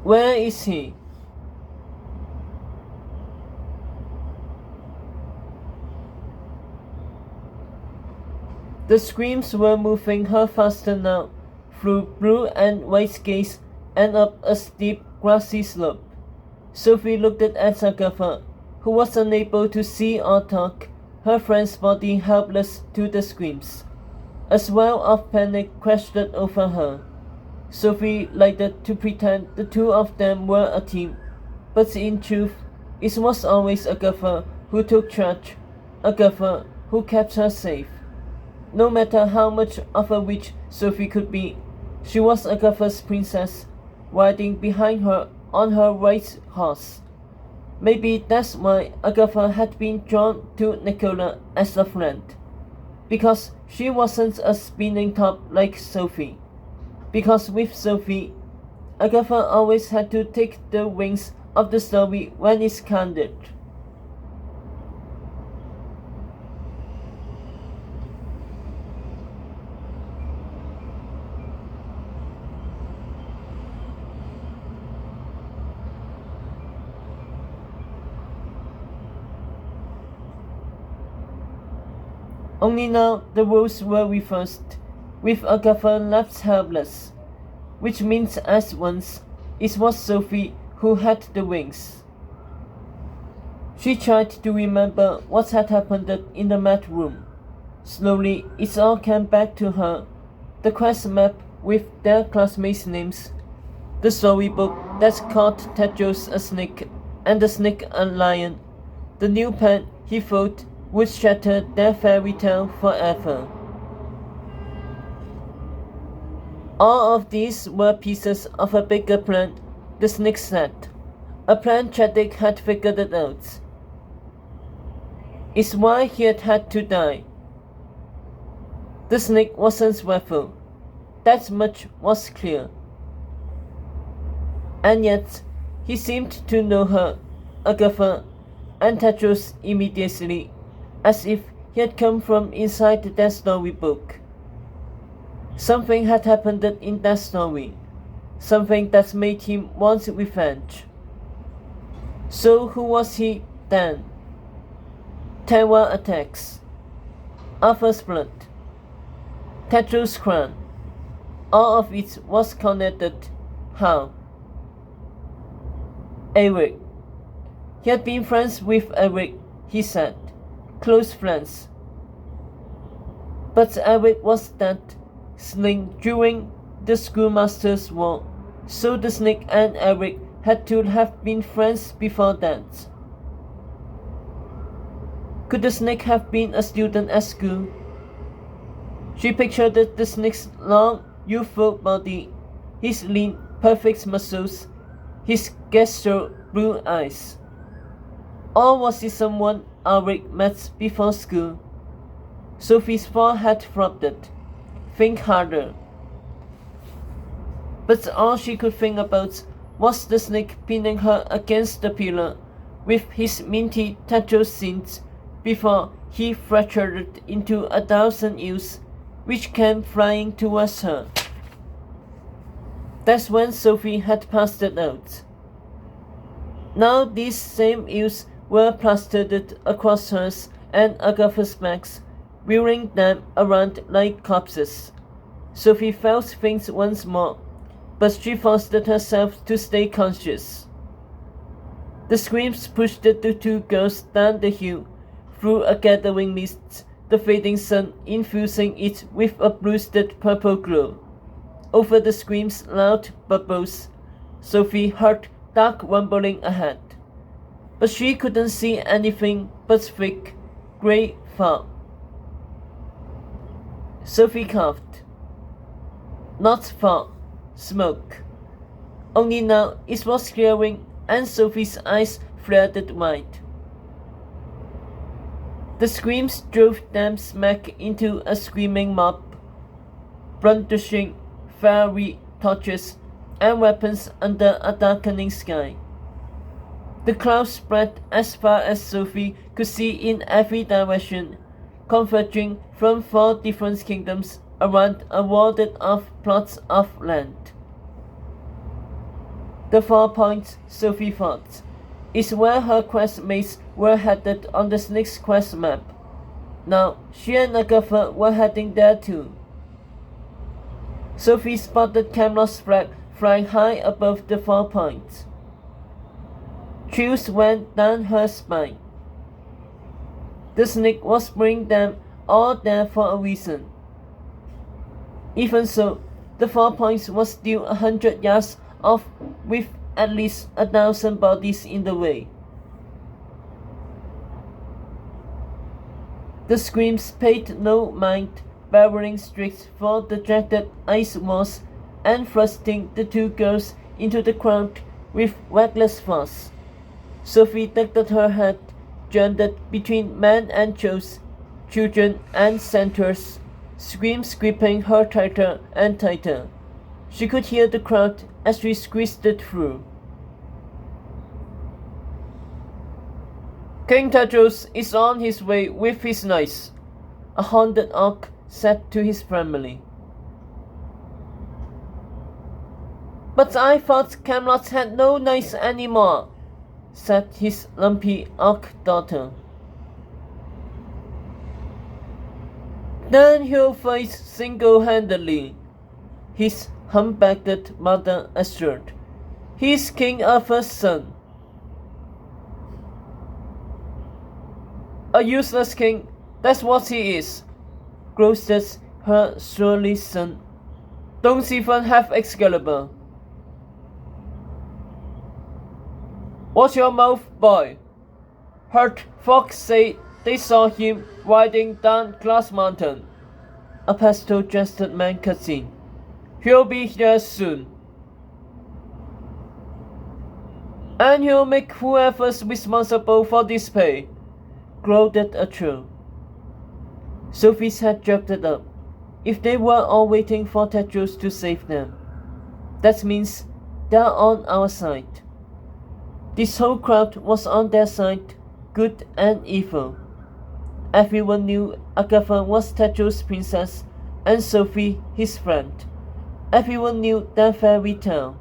Where is he? The screams were moving her faster now, through blue and white skates and up a steep grassy slope. Sophie looked at Agatha, who was unable to see or talk, her friend's body helpless to the screams. A swell of panic crashed over her. Sophie liked to pretend the two of them were a team, but in truth, it was always Agatha who took charge, Agatha who kept her safe. No matter how much of a witch Sophie could be, she was Agatha's princess, riding behind her on her white horse. Maybe that's why Agatha had been drawn to Nicola as a friend. Because she wasn't a spinning top like Sophie. Because with Sophie, Agatha always had to take the wings of the story when it's candid. Only now the roles were reversed, with Agatha left helpless, which means at once it was Sophie who had the wings. She tried to remember what had happened in the math room. Slowly it all came back to her, the quest map with their classmates' names, the storybook that called Tedros a snake and the snake a lion, the new pen he thought would shatter their fairy tale forever. All of these were pieces of a bigger plan, the snake said. A plan Chadwick had figured it out. It's why he had to die. The snake wasn't Raffle. That much was clear. And yet, he seemed to know her, Agatha, and Tedros immediately, as if he had come from inside that storybook. Something had happened in that story, something that made him want revenge. So who was he then? Terror attacks, Arthur's blood, Tedros' crown, all of it was connected. How? Eric. He had been friends with Eric, he said. Close friends. But Eric was dead, slain during the schoolmaster's war, so the snake and Eric had to have been friends before that. Could the snake have been a student at school? She pictured the snake's long, youthful body, his lean, perfect muscles, his gastro blue eyes. Or was he someone Eric met before school? Sophie's forehead throbbed. Think harder. But all she could think about was the snake pinning her against the pillar with his minty Tedros scenes before he fractured into 1,000 ewes which came flying towards her. That's when Sophie had passed it out. Now these same ewes were plastered across hers and Agatha's backs, wheeling them around like corpses. Sophie felt things once more, but she forced herself to stay conscious. The screams pushed the two girls down the hill, through a gathering mist, the fading sun infusing it with a bruised purple glow. Over the screams' loud bubbles, Sophie heard dark rumbling ahead. But she couldn't see anything but thick, grey fog. Sophie coughed. Not fog, smoke. Only now it was clearing and Sophie's eyes flared wide. The screams drove them smack into a screaming mob, brandishing fiery torches and weapons under a darkening sky. The crowd spread as far as Sophie could see in every direction, converging from 4 different kingdoms around a walled-off plot of land. The 4 points, Sophie thought, is where her questmates were headed on the Snake's quest map. Now, she and Agatha were heading there too. Sophie spotted Camelot's flag flying high above the 4 points. Chills went down her spine. The Snake was bringing them all there for a reason. Even so, the 4 points was still 100 yards off with at least 1,000 bodies in the way. The screams paid no mind, barreling straight for the jagged ice walls and thrusting the two girls into the crowd with reckless force. Sophie ducked her head, jammed between men and children and centaurs, screams gripping her tighter and tighter. She could hear the crowd as she squeezed it through. King Tetros is on his way with his knights, a haunted orc said to his family. But I thought Camelot had no knights anymore, said his lumpy orc daughter. Then he'll fight single-handedly, his humpbacked mother assured. He's King Arthur's son. A useless king, that's what he is, gloated her surly son. Don't even have Excalibur. Watch your mouth, boy. Heard folks say they saw him riding down Glass Mountain. A pastel-dressed man cut in. He'll be here soon. And he'll make whoever's responsible for this pay, gloated a trio. Sophie's head jerked up. If they were all waiting for Tetros to save them, that means they're on our side. This whole crowd was on their side, good and evil. Everyone knew Agatha was Tetros' princess and Sophie his friend. Everyone knew their fairy tale.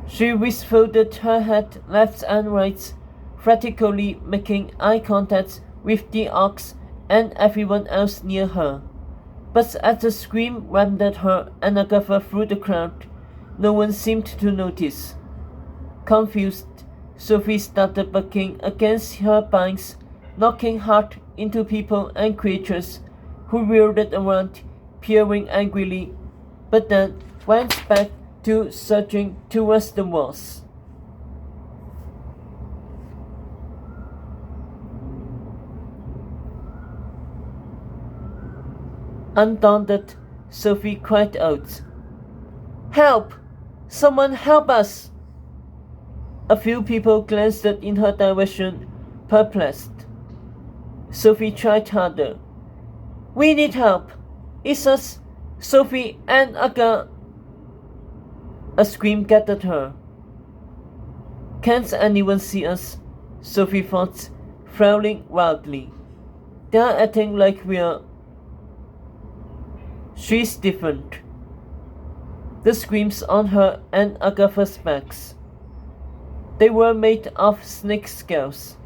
She whistled her head left and right, frantically making eye contact with the orcs and everyone else near her. But as the scream rammed her and Agatha through the crowd, no one seemed to notice. Confused, Sophie started bucking against her binds, knocking hard into people and creatures who whirled around, peering angrily, but then went back to surging towards the walls. Undaunted, Sophie cried out, "Help! Someone help us!" A few people glanced in her direction, perplexed. Sophie tried harder. "We need help! It's us, Sophie and Aga." A scream gathered her. "Can't anyone see us?" Sophie thought, frowning wildly. "They're acting like we're..." She's different. The screams on her and Agatha's backs. They were made of snake scales.